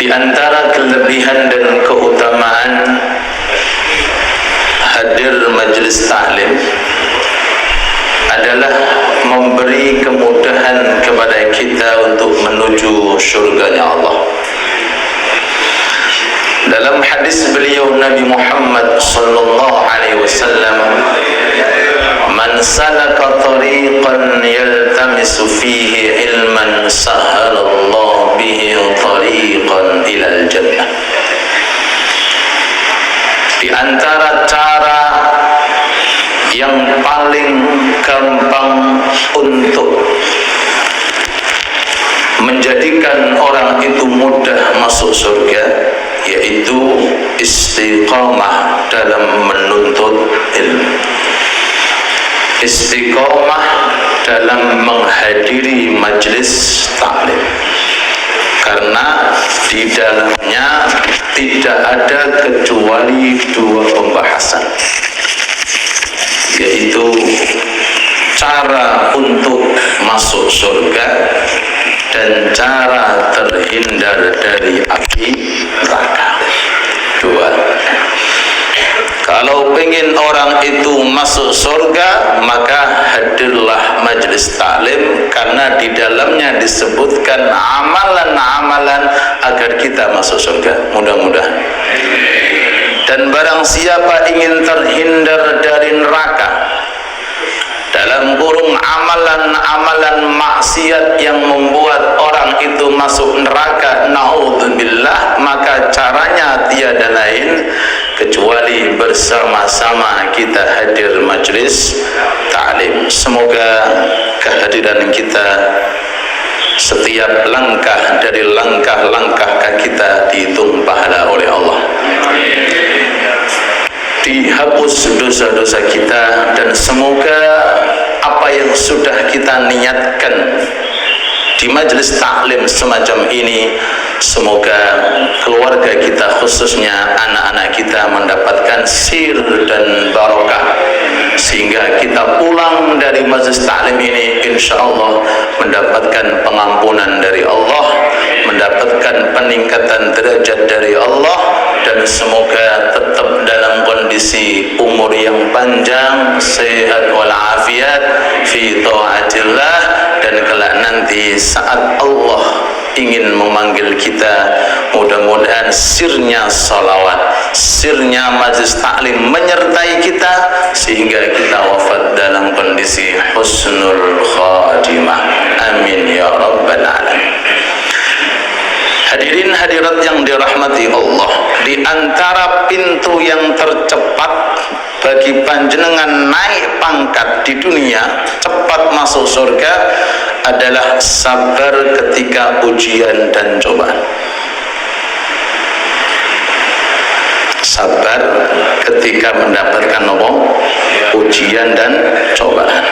Di antara kelebihan dan keutamaan hadir majelis taklim adalah memberi kemudahan kepada kita untuk menuju syurganya Allah. Dalam hadis beliau Nabi Muhammad sallallahu alaihi wasallam, "Man salaka tariqan yaltamisu fihi ilman sahhalallahu bihi tariqan ilal jannah." Di antara cara yang paling gampang untuk menjadikan orang itu mudah masuk surga yaitu istiqamah dalam menuntut ilmu, istiqamah dalam menghadiri majelis taklim, karena di dalamnya tidak ada kecuali dua pembahasan, yaitu cara untuk masuk surga dan cara terhindar dari api neraka. Dua. Kalau ingin orang itu masuk surga, maka hadirlah majelis taklim, karena di dalamnya disebutkan amalan-amalan agar kita masuk surga. Mudah-mudahan. Dan barang siapa ingin terhindar dari neraka, dalam kurung amalan-amalan maksiat yang membuat orang itu masuk neraka, naudzubillah, maka caranya tiada lain kecuali bersama-sama kita hadir majelis taklim. Semoga kehadiran kita, setiap langkah dari langkah-langkah kita dihitung pahala oleh Allah, dihapus dosa-dosa kita, dan semoga apa yang sudah kita niatkan di majelis taklim semacam ini, semoga keluarga kita, khususnya anak-anak kita, mendapatkan sir dan barokah, sehingga kita pulang dari majelis taklim ini insyaallah mendapatkan pengampunan dari Allah, mendapatkan peningkatan derajat dari Allah, dan semoga tetap dalam kondisi umur yang panjang, sehat walafiat fi taatillah, dan kelak nanti saat Allah ingin memanggil kita, mudah-mudahan sirnya salawat, sirnya majelis taklim menyertai kita sehingga kita wafat dalam kondisi husnul khatimah. Amin ya rabbal alamin. Hadirin hadirat yang dirahmati Allah, di antara pintu yang tercepat bagi panjenengan naik pangkat di dunia, cepat masuk surga, adalah sabar ketika ujian dan cobaan. Sabar ketika mendapatkan ujian dan cobaan.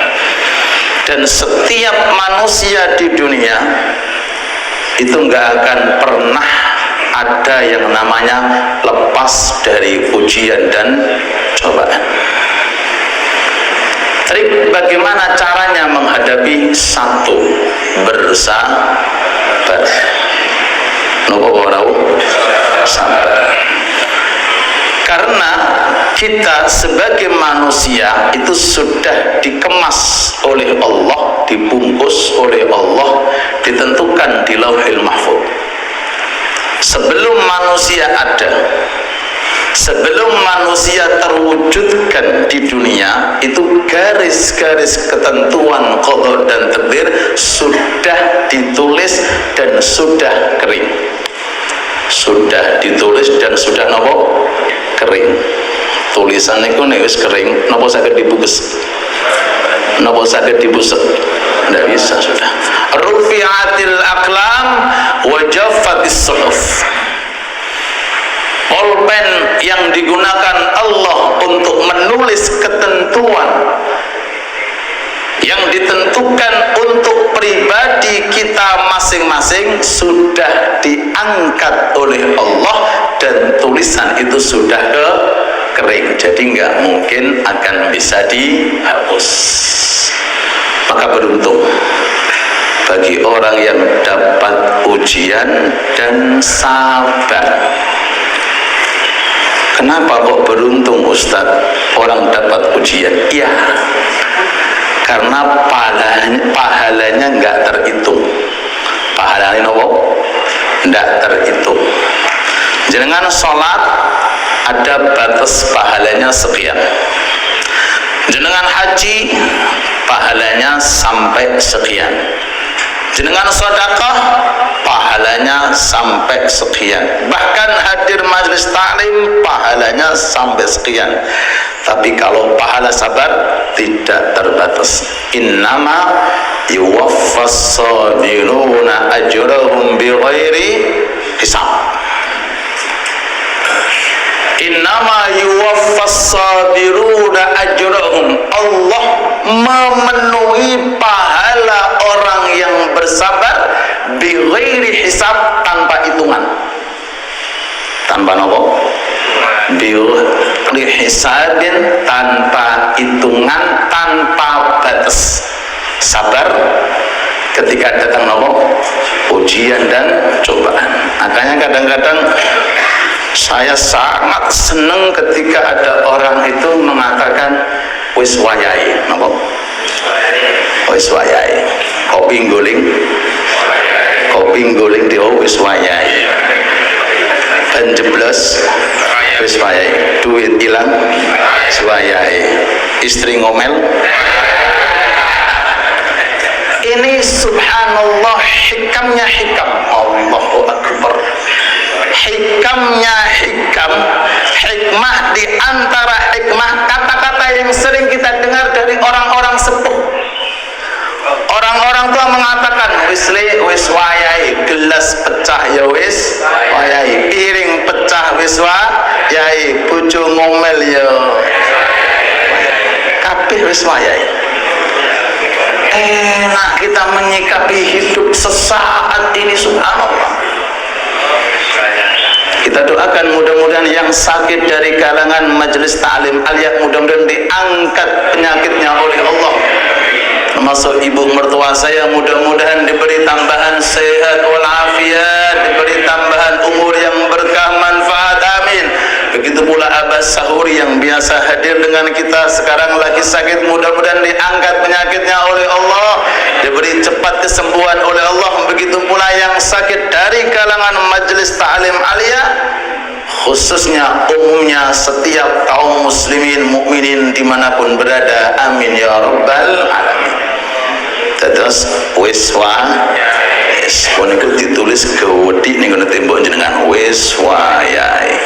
Dan setiap manusia di dunia itu nggak akan pernah ada yang namanya lepas dari ujian dan cobaan. Trik bagaimana caranya menghadapi? Satu, bersabar. Nopo sabar. Karena kita sebagai manusia itu sudah dikemas oleh Allah, dibungkus oleh Allah, ditentukan di Lauhil Mahfuz. Sebelum manusia ada, sebelum manusia terwujudkan di dunia, itu garis-garis ketentuan qada dan takdir sudah ditulis dan sudah kering. Sudah ditulis dan sudah kering. Tulisan itu wis kering, napa saged dibungkus? Napa saged dibusek? Tidak bisa sudah. Rufi'atil aqlam wa jaffatis suhuf. Pulpen yang digunakan Allah untuk menulis ketentuan yang ditentukan untuk pribadi kita masing-masing sudah diangkat oleh Allah, dan tulisan itu sudah kering, jadi nggak mungkin akan bisa dihapus. Maka beruntung bagi orang yang dapat ujian dan sabar. Kenapa kok beruntung Ustaz orang dapat ujian? Ya, karena pahalanya nggak terhitung. Pahalanya apa? Nggak terhitung. Jenengan sholat ada batas pahalanya sekian. Jenengan haji pahalanya sampai sekian. Jenengan sedekah pahalanya sampai sekian. Bahkan hadir majelis taklim pahalanya sampai sekian. Tapi kalau pahala sabar tidak terbatas. Innama yuwaffas sabiruna ajrahum bighairi hisab. Innama yuwaffas sabiruna ajrahum. Allah memenuhi pahala orang yang bersabar bighairi hisab, tanpa hitungan. Tanpa apa? Bighairi hisabin, tanpa hitungan, tanpa batas. Sabar ketika datang apa? Ujian dan cobaan. Makanya kadang-kadang saya sangat senang ketika ada orang itu mengatakan wis wayahe, napa? Wis wayahe. Kopi ngguling dia wis wayahe. Ben jeblos wis wayahe. Duit hilang wis wayahe. Istri ngomel. Ini subhanallah, hikamnya hikam. Allahu akbar. Hikamnya hikam, hikmah di antara hikmah, kata-kata yang sering kita dengar dari orang-orang sepuh. Orang-orang tua mengatakan wis wayahe, gelas pecah ya wis wayahe, piring pecah wis wayahe, bojo ngomel ya kabeh wis wayahe. Enak kita menyikapi hidup sesaat ini, subhanallah. Kita doakan mudah-mudahan yang sakit dari kalangan majelis ta'lim aliyah mudah-mudahan diangkat penyakitnya oleh Allah. Termasuk ibu mertua saya, mudah-mudahan diberi tambahan sehat walafiat, diberi tambahan umur yang berkah manfaat, amin. Begitu pula Abah Sahuri yang biasa hadir dengan kita sekarang lagi sakit, mudah-mudahan diangkat penyakitnya oleh Allah, diberi cepat kesembuhan oleh Allah. Begitu pula yang sakit dari kalangan majelis ta'lim aliyah, khususnya umumnya setiap kaum muslimin mukminin dimanapun berada, amin ya rabbal alamin. Terus wis wis puniku ditulis gede ning ngene tembok jenengan wis wayahe.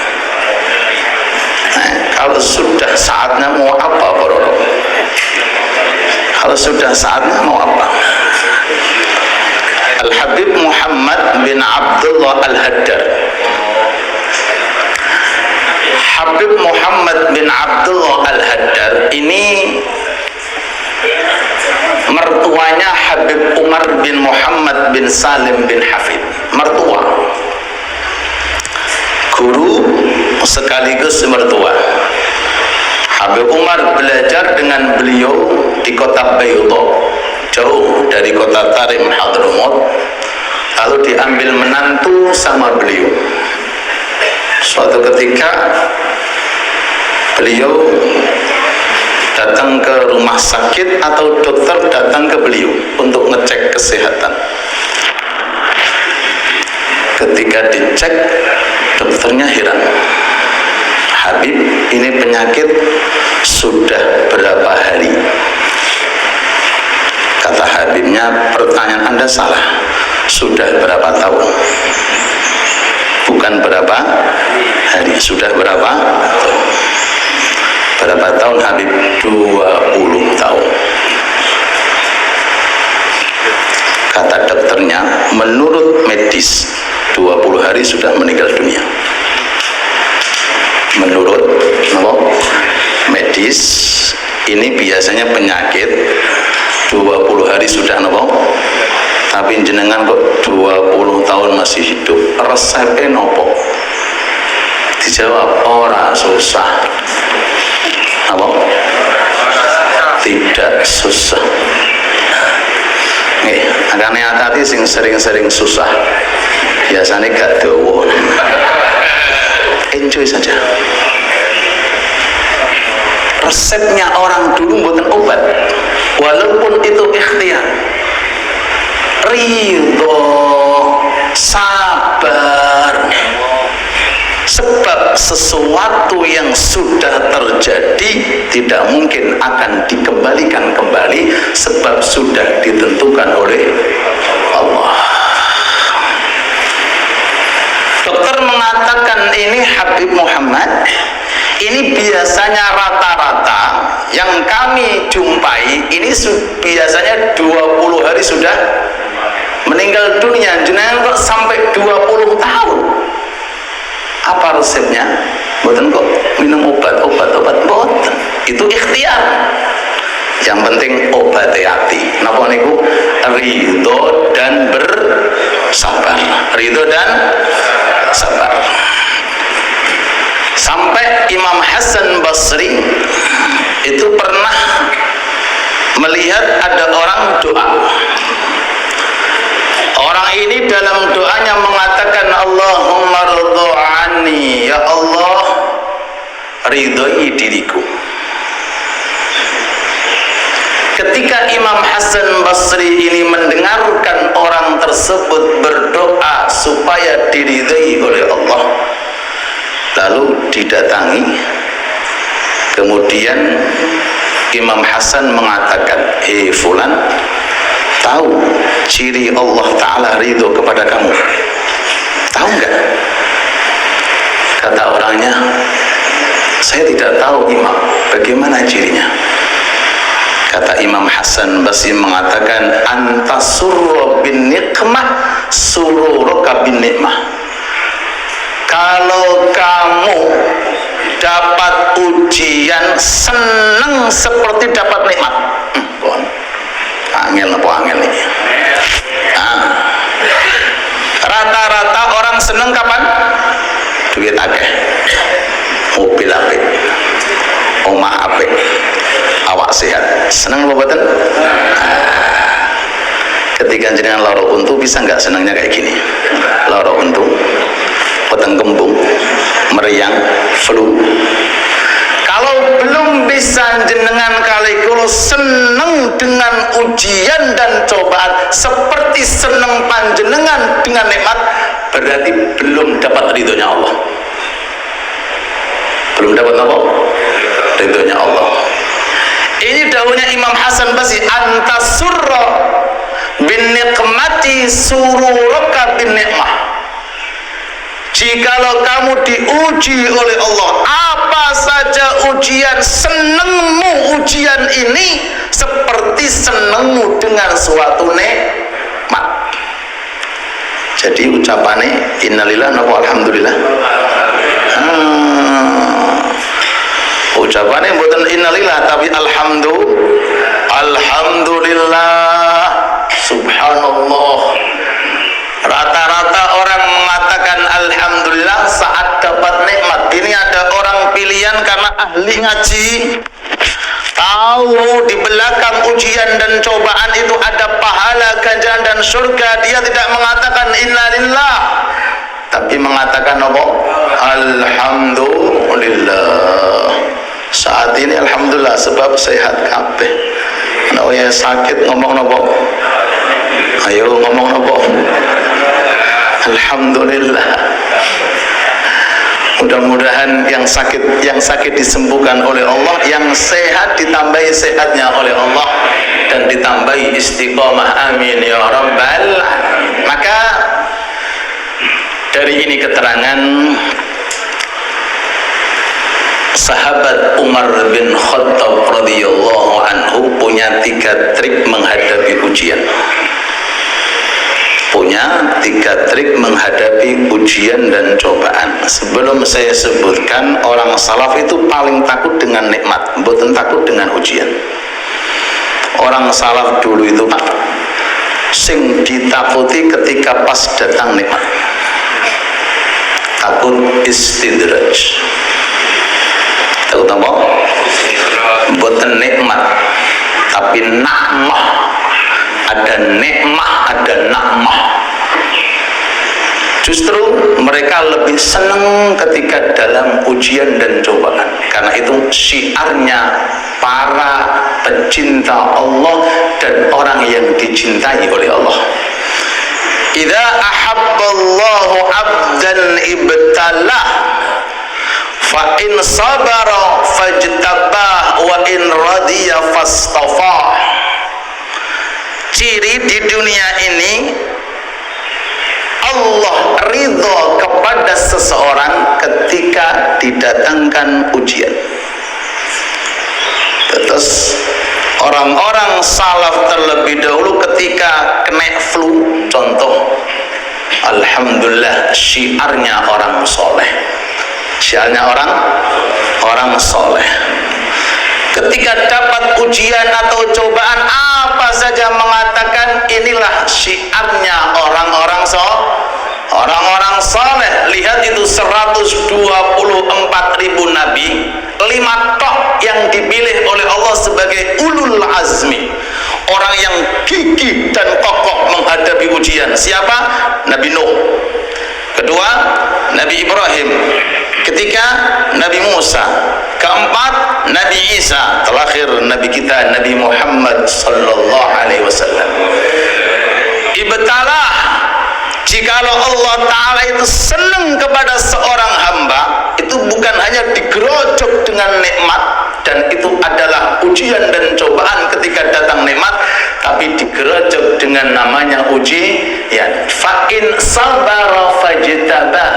Kalau sudah saatnya mau apa, Bro? Kalau sudah saatnya mau apa? Al-Habib Muhammad bin Abdullah Al-Haddad. Habib Muhammad bin Abdullah Al-Haddad ini mertuanya Habib Umar bin Muhammad bin Salim bin Hafid. Mertua, guru sekaligus mertua. Habib Umar belajar dengan beliau di kota Bayudha, jauh dari kota Tarim Hadramaut, lalu diambil menantu sama beliau. Suatu ketika beliau datang ke rumah sakit atau dokter datang ke beliau untuk ngecek kesehatan. Ketika dicek, dokternya heran. Habib, ini penyakit sudah berapa hari? Kata Habibnya, pertanyaan Anda salah. Sudah berapa tahun? Bukan berapa hari, sudah berapa tahun? Berapa tahun Habib? 20 tahun. Kata dokternya, menurut medis 20 hari sudah meninggal dunia. Menurut medis ini biasanya penyakit 20 hari sudah tapi jenengan kok 20 tahun masih hidup. Resepnya nopo? Dijawab, ora susah. Apa? Tidak susah. Agane hati sing sering-sering susah biasanya gak dawa. Enjoy saja. Resepnya orang dulu buatan obat, walaupun itu ikhtiar, ridho, sabar. Sebab sesuatu yang sudah terjadi tidak mungkin akan dikembalikan kembali, sebab sudah ditentukan oleh Allah. Dokter mengatakan ini Habib Muhammad, ini biasanya rata-rata yang kami jumpai ini biasanya 20 hari sudah meninggal dunia. Jenengan kok sampai 20 tahun? Apa resepnya? Boten kok minum obat boten. Itu ikhtiar. Yang penting obat hati. Napa niku? Ridho dan bersabar. Ridho dan sabar. Sampai Imam Hasan Basri itu pernah melihat ada orang doa. Orang ini dalam doanya mengatakan, Allahumma ridho anni, ya Allah ridhoi diriku. Ketika Imam Hasan Basri ini mendengarkan orang tersebut berdoa supaya diridhoi oleh Allah, lalu didatangi. Kemudian Imam Hasan mengatakan, fulan, tahu ciri Allah Ta'ala ridho kepada kamu? Tahu enggak? Kata orangnya, saya tidak tahu Imam, bagaimana cirinya? Kata Imam Hasan Basri mengatakan, anta surra bin nikmah sururuka bin nikmah. Kalau kamu dapat ujian, senang seperti dapat nikmat. Angel ini. Rata-rata orang seneng kapan? Duit akeh, mobil apik, omah apik, awak sehat. Seneng apa mboten? Ketika jenengan lara untu, bisa nggak senangnya kayak gini? Lara untu, peteng kembung, meriang, flu. Kalau belum bisa jenengan kali kulo seneng dengan ujian dan cobaan seperti seneng panjenengan dengan nikmat, berarti belum dapat ridhonya Allah. Belum dapat apa? Ridhonya Allah. Ini dawuhnya Imam Hasan Basri, anta surra bin nikmati sururuka bin nikmah. Jikalau kamu diuji oleh Allah, apa saja ujian, senengmu ujian ini seperti senengmu dengan suatu nikmat. Jadi ucapannya innalillah wa alhamdulillah. Ucapannya bukan innalillah tapi alhamdulillah, subhanallah. Rata-rata orang mengatakan alhamdulillah saat dapat nikmat. Ini ada orang pilihan karena ahli ngaji, tahu di belakang ujian dan cobaan itu ada pahala, ganjaran dan surga. Dia tidak mengatakan innalillah, tapi mengatakan apa? Alhamdulillah. Saat ini alhamdulillah sebab sehat kabeh. Nek ya sakit ngomong napa? Ayo ngomong napa? Alhamdulillah. Mudah-mudahan yang sakit disembuhkan oleh Allah, yang sehat ditambahi sehatnya oleh Allah dan ditambahi istiqomah, amin ya rabbal alamin. Maka dari ini keterangan sahabat Umar bin Khattab radhiyallahu anhu punya 3 trik menghadapi ujian. Punya 3 trik menghadapi ujian dan cobaan. Sebelum saya sebutkan, orang salaf itu paling takut dengan nikmat, bukan takut dengan ujian. Orang salaf dulu itu Pak, sing ditakuti ketika pas datang nikmat. Takut istidraj. Takut apa? Bukan nikmat, tapi nakmah. ada nikmah, ada nakmah. Justru mereka lebih senang ketika dalam ujian dan cobaan. Karena itu syiarnya para pecinta Allah dan orang yang dicintai oleh Allah. Idza ahabballahu 'abdan ibtalah fa in sabara fajtabah wa in radiya fastafah. Ciri di dunia ini Allah ridha kepada seseorang ketika didatangkan ujian. Terus orang-orang salaf terlebih dahulu ketika kena flu, contoh, alhamdulillah syiarnya orang soleh. Syiarnya orang soleh. Ketika dapat ujian atau cobaan apa saja mengatakan inilah syiarnya orang-orang soleh. Lihat itu 124.000 nabi, 5 tok yang dipilih oleh Allah sebagai ulul azmi, orang yang gigih dan kokoh menghadapi ujian. Siapa? Nabi Nuh. Kedua, Nabi Ibrahim. Ketiga, Nabi Musa. Keempat, Nabi Isa. Terakhir, Nabi kita Nabi Muhammad sallallahu alaihi wasallam. Ibtalah, jikalau Allah Ta'ala itu senang kepada seorang hamba, itu bukan hanya digerojok dengan nikmat, dan itu adalah ujian dan cobaan ketika datang nikmat, tapi digerojok dengan namanya ujian. Fa'in sabara fajtabah,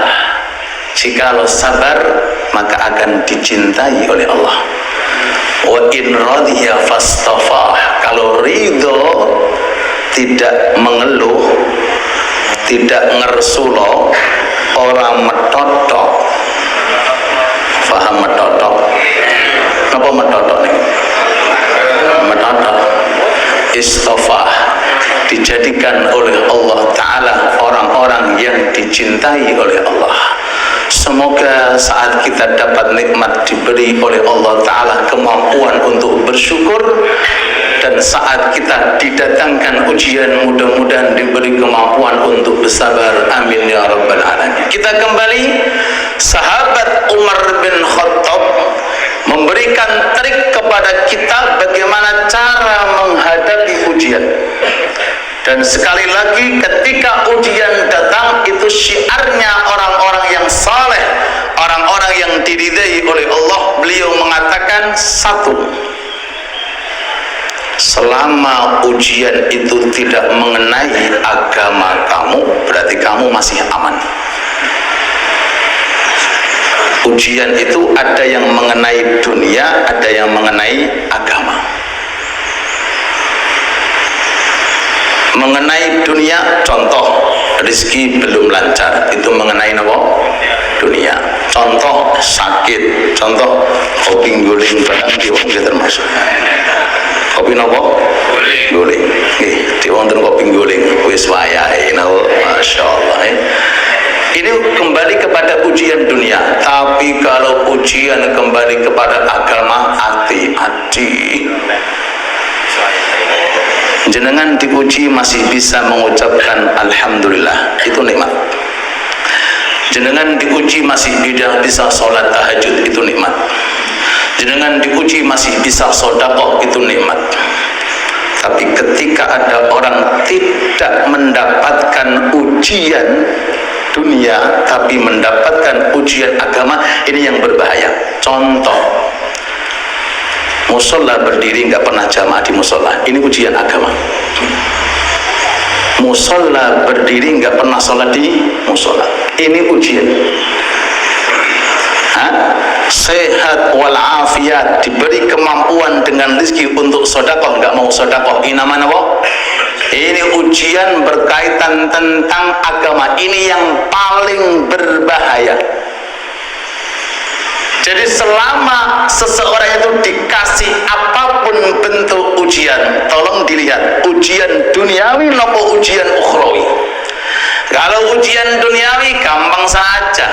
jikalau sabar maka akan dicintai oleh Allah. Wa in radiya fastafah, kalau ridho tidak mengeluh, tidak ngersulo, orang metotok. Faham metotok? Apa metotok nih? Metotok istafah, dijadikan oleh Allah Ta'ala orang-orang yang dicintai oleh Allah. Semoga saat kita dapat nikmat diberi oleh Allah Ta'ala kemampuan untuk bersyukur, dan saat kita didatangkan ujian mudah-mudahan diberi kemampuan untuk bersabar. Amin ya rabbal alamin. Kita kembali, sahabat Umar bin Khattab memberikan trik kepada kita bagaimana cara menghadapi ujian. Dan sekali lagi, ketika ujian datang, itu syiarnya orang-orang yang saleh, orang-orang yang diridai oleh Allah. Beliau mengatakan, satu, selama ujian itu tidak mengenai agama kamu, berarti kamu masih aman. Ujian itu ada yang mengenai dunia, ada yang mengenai agama. Mengenai dunia, contoh, rezeki belum lancar, itu mengenai apa? Dunia. Contoh, sakit, contoh, kopi guling barang diwang termasuk. Kopi nopo? Guling. Diwang kopi guling, wis wayahe, masya Allah. Ini kembali kepada ujian dunia. Tapi kalau ujian kembali kepada agama, hati-hati. Jenengan diuji masih bisa mengucapkan alhamdulillah, itu nikmat. Jenengan diuji masih bisa sholat tahajud, itu nikmat. Jenengan diuji masih bisa sedekah, itu nikmat. Tapi ketika ada orang tidak mendapatkan ujian dunia tapi mendapatkan ujian agama, ini yang berbahaya. Contoh, musola berdiri nggak pernah jamaah di musola, ini ujian agama. Musola berdiri nggak pernah sholat di musola, ini ujian. Sehat walafiat, diberi kemampuan dengan rezeki untuk sedekah, nggak mau sedekah, ini namanya apa? Ini ujian berkaitan tentang agama. Ini yang paling berbahaya. Jadi selama seseorang itu dikasih apapun bentuk ujian, tolong dilihat ujian duniawi nopo ujian ukhrawi. Kalau ujian duniawi gampang saja,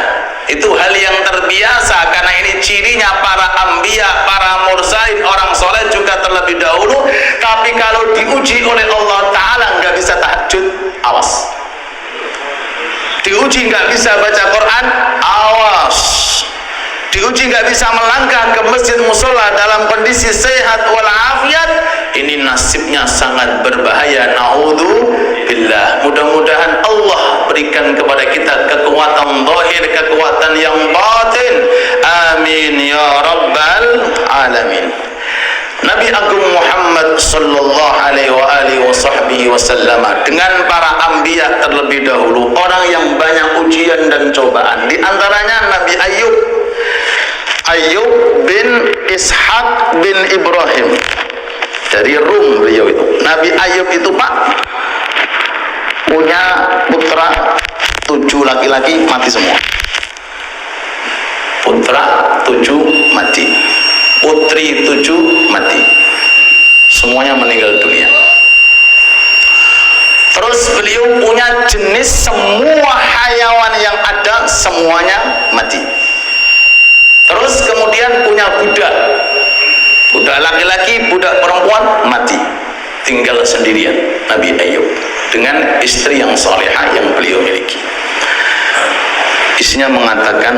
itu hal yang terbiasa, karena ini cirinya para anbiya, para mursalin, orang soleh juga terlebih dahulu. Tapi kalau diuji oleh Allah Ta'ala nggak bisa tahajud, awas. Diuji nggak bisa baca Quran, awas. Diuji nggak bisa melangkah ke masjid musola dalam kondisi sehat walafiat, ini nasibnya sangat berbahaya. Naudzubillah. Mudah-mudahan Allah berikan kepada kita kekuatan zahir, kekuatan yang batin. Amin ya rabbal alamin. Nabi Agung Muhammad sallallahu alaihi wasallam dengan para anbiya terlebih dahulu, orang yang banyak ujian dan cobaan. Di antaranya Nabi Ayub bin Ishaq bin Ibrahim dari Rum, beliau itu. Nabi Ayub itu Pak punya putra 7 laki-laki mati semua. Putra 7 mati, putri 7 mati, semuanya meninggal dunia. Terus beliau punya jenis semua hayawan yang ada, semuanya mati. Terus kemudian punya budak laki-laki, budak perempuan mati, tinggal sendirian Nabi Ayub dengan istri yang salehah yang beliau miliki. Isinya mengatakan,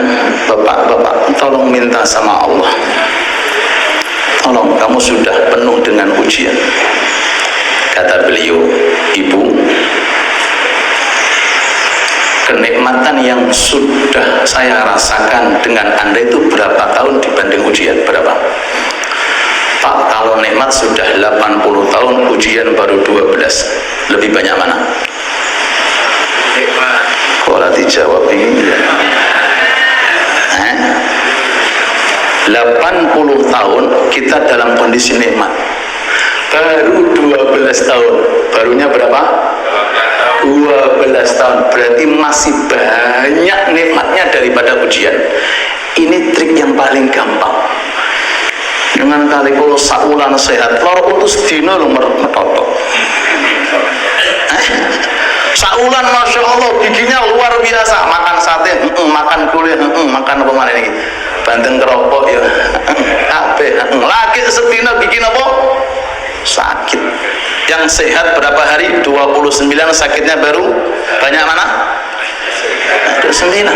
bapak, tolong minta sama Allah, tolong, kamu sudah penuh dengan ujian. Kata beliau, ibu, kenikmatan yang sudah saya rasakan dengan Anda itu berapa tahun dibanding ujian? Berapa? Pak, kalau nikmat sudah 80 tahun, ujian baru 12. Lebih banyak mana? Nikmat. Kalau dijawab ini 80 tahun kita dalam kondisi nikmat, baru 12 tahun. Barunya berapa? 12 tahun. Berarti masih banyak nikmatnya daripada ujian. Ini trik yang paling gampang. Dengan kali kalau saulan sehat, lor utus dino lo metotok. Saulan masya Allah giginya luar biasa, makan sate, makan kulit, makan apa mana ini, banteng keropok ya, laki setino gigi apa? Sakit. Yang sehat berapa hari? 29, sakitnya baru banyak mana? 29.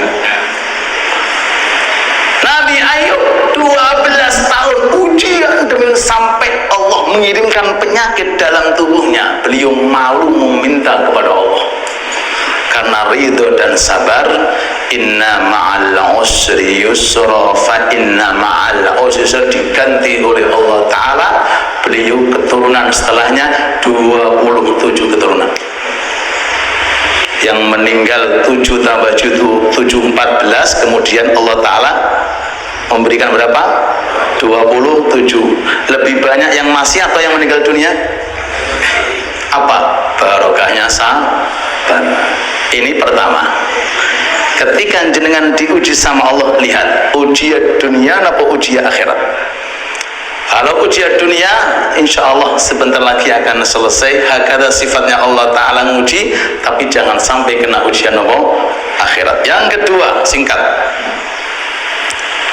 Nabi Ayub 12 tahun ujian demi sampai Allah mengirimkan penyakit dalam tubuhnya. Beliau malu meminta kepada Allah karena ridho dan sabar. Inna ma'al usri yusra, fa inna ma'al usri yusra, diganti oleh Allah Ta'ala. Beliau keturunan setelahnya 27 keturunan. Yang meninggal 7 tambah 7 14, kemudian Allah Ta'ala memberikan berapa? 27. Lebih banyak yang masih atau yang meninggal dunia? Apa? Barokahnya sabar. Ini pertama. Ketika jenengan diuji sama Allah, lihat ujian dunia atau ujian akhirat. Kalau ujian dunia, insya Allah sebentar lagi akan selesai. Hakada sifatnya Allah Ta'ala nguji, tapi jangan sampai kena ujian akhirat. Yang kedua, singkat.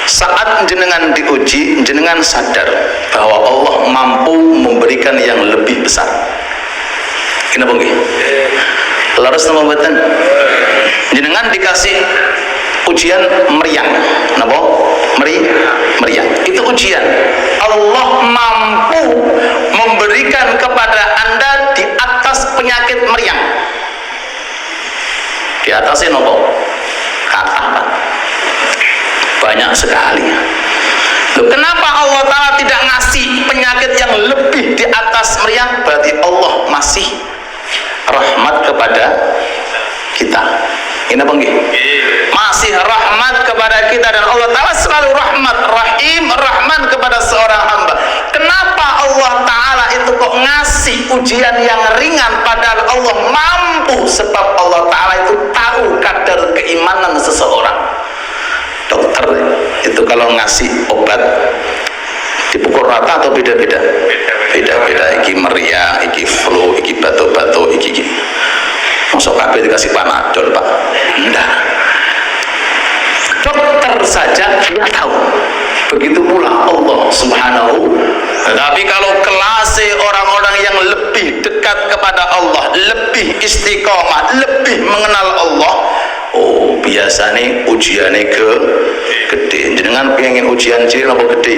Saat jenengan diuji, jenengan sadar bahwa Allah mampu memberikan yang lebih besar. Kenapa nggih? Laras nama batan. Jenengan dikasih ujian meriang, napa? Meriang. Itu ujian. Allah mampu memberikan kepada Anda di atas penyakit meriang. Di atasnya napa? Kata Pak. Banyak sekali. Loh, kenapa Allah Ta'ala tidak ngasih penyakit yang lebih di atas meriang? Berarti Allah masih rahmat kepada kita. Ini apa nggih? Masih rahmat kepada kita, dan Allah Ta'ala selalu rahmat, rahim, rahman kepada seorang hamba. Kenapa Allah Ta'ala itu kok ngasih ujian yang ringan padahal Allah mampu? Sebab Allah Ta'ala itu tahu kadar keimanan seseorang. Dokter itu kalau ngasih obat dipukul rata atau beda-beda? Beda-beda. Iki meriang, iki flu, iki batuk-batuk, iki. Masuk kabeh dikasih Panadol, Pak? Enggak. Dokter saja dia tahu begitu pula Allah Subhanahu. Tapi kalau kelas orang-orang yang lebih dekat kepada Allah, lebih istiqomah, lebih mengenal Allah, oh biasanya ujiannya gede. Jenengan pengen ujian cilik apa gede?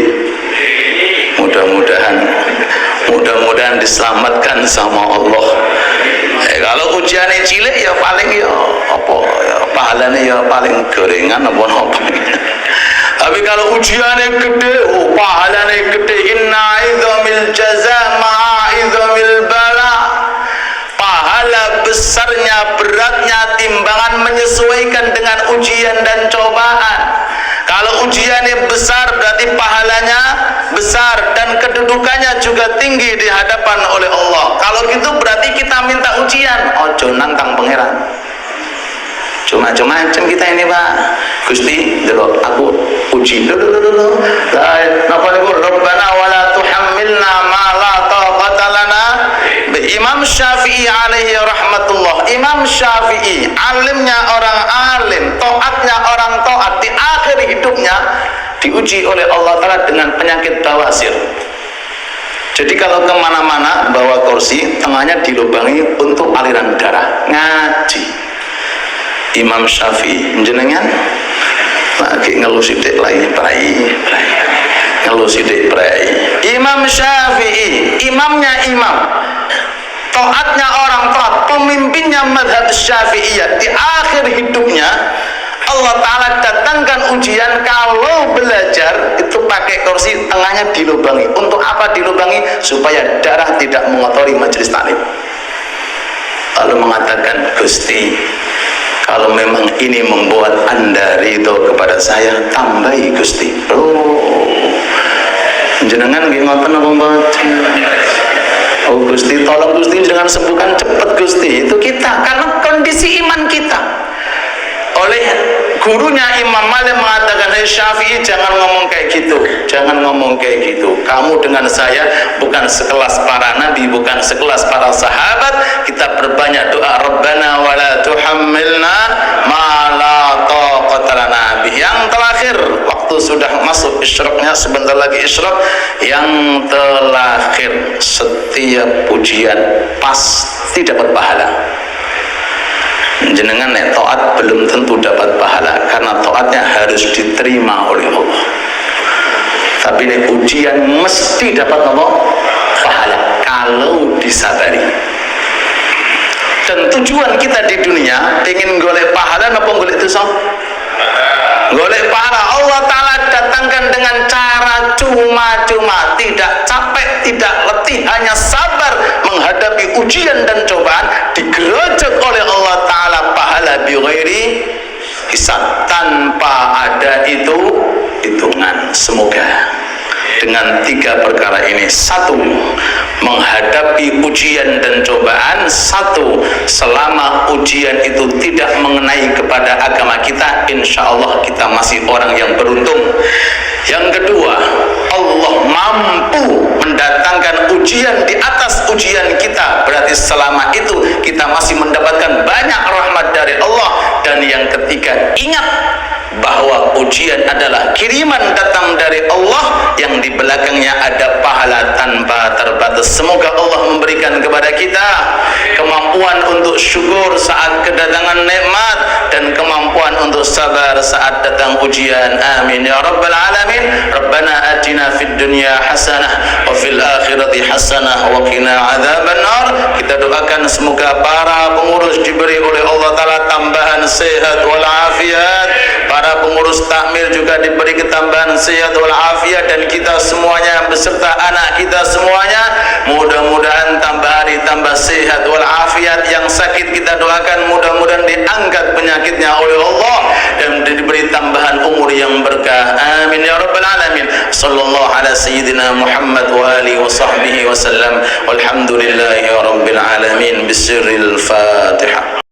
Mudah-mudahan diselamatkan sama Allah. Kalau ujiannya cilik ya paling ya apa ya pahalanya ya paling gorengan apa. Tapi kalau ujiannya gede, oh pahalanya gede. Inna idhamil jaza ma'idhamil bala. Pahala besarnya, beratnya, timbangan menyesuaikan dengan ujian dan cobaan. Kalau ujiannya besar berarti pahalanya besar dan kedudukannya juga tinggi di hadapan oleh Allah. Kalau gitu berarti kita minta ujian. Ojo nantang pangeran. Cuma-cuma macam kita ini Pak. Gusti, delok aku uji dulu. Napa niku Rabbana wala tuhammilna ma la taqata lana. Imam Syafi'i alaihi rahmatullah. Imam Syafi'i, alimnya orang alim, taatnya orang taat, di akhir hidupnya diuji oleh Allah Ta'ala dengan penyakit bawasir. Jadi kalau kemana-mana bawa kursi, tengahnya dilubangi untuk aliran darah. Ngaji Imam Syafi'i jenengan lagi ngeluh sithik lagi prai ngeluh sithik prai. Imam Syafi'i, imamnya imam, taatnya orang taat, pemimpinnya mazhab Syafi'iyah, di akhir hidupnya Allah Ta'ala datangkan ujian. Kalau belajar itu pakai kursi, tengahnya dilubangi. Untuk apa dilubangi? Supaya darah tidak mengotori majelis taklim. Lalu mengatakan, Gusti, kalau memang ini membuat Anda ridho kepada saya, tambahi Gusti. Oh, jenengan nggih ngoten apa mboten? Oh Gusti, tolong Gusti jangan sembuhkan cepat Gusti. Itu kita, karena kondisi iman kita. Oleh gurunya Imam Malik mengatakan, hey Syafi'i, jangan ngomong kayak gitu, jangan ngomong kayak gitu. Kamu dengan saya bukan sekelas para nabi, bukan sekelas para sahabat. Kita perbanyak doa, Rabbana wala tuhammilna ma la taqata lana bih. Yang terakhir, waktu sudah masuk isyraqnya, sebentar lagi isyraq. Yang terakhir, setiap pujian pasti dapat pahala. Jenengan nek taat belum tentu dapat pahala, karena taatnya harus diterima oleh Allah. Tapi nek ujian mesti dapat apa? Pahala kalau disabari. Dan tujuan kita di dunia pengen golek pahala napa golek dosa? Golek pahala. Allah Ta'ala datangkan dengan cara cuma-cuma, tidak capek, tidak letih, hanya sabar menghadapi ujian dan cobaan, digerojok oleh Allah Ta'ala pahala bi ghairi hisab, tanpa ada hitungan. Semoga dengan 3 perkara ini: 1, menghadapi ujian dan cobaan; 1, selama ujian itu tidak mengenai kepada agama kita, insya Allah kita masih orang yang beruntung. Yang kedua, Allah mampu mendatangkan ujian di atas ujian kita, berarti selama itu kita masih mendapatkan banyak rahmat dari Allah. Dan yang ketiga, ingat bahwa ujian adalah kiriman datang dari Allah yang di belakangnya ada pahala tanpa terbatas. Semoga Allah memberikan kepada kita kemampuan untuk syukur saat kedatangan nikmat dan kemampuan untuk sabar saat datang ujian. Amin ya rabbal alamin. Rabbana atina fid dunya hasanah wa fil akhirati hasanah wa qina adzabannar. Kita doakan semoga para pengurus diberi oleh Allah Ta'ala tambahan sehat wal afiat, para pengurus takmir juga diberi ketambahan sehat wal afiat, dan kita semuanya beserta anak kita semuanya mudah-mudahan tambah hari tambah sehat wal afiat. Yang sakit kita doakan mudah-mudahan diangkat penyakitnya oleh Allah dan diberi tambahan umur yang berkah. Amin ya rabbal alamin. Sallallahu ala sayyidina Muhammad wa alihi wa sahbihi wa sallam. Walhamdulillahi rabbil alamin. Bisirril Fatihah.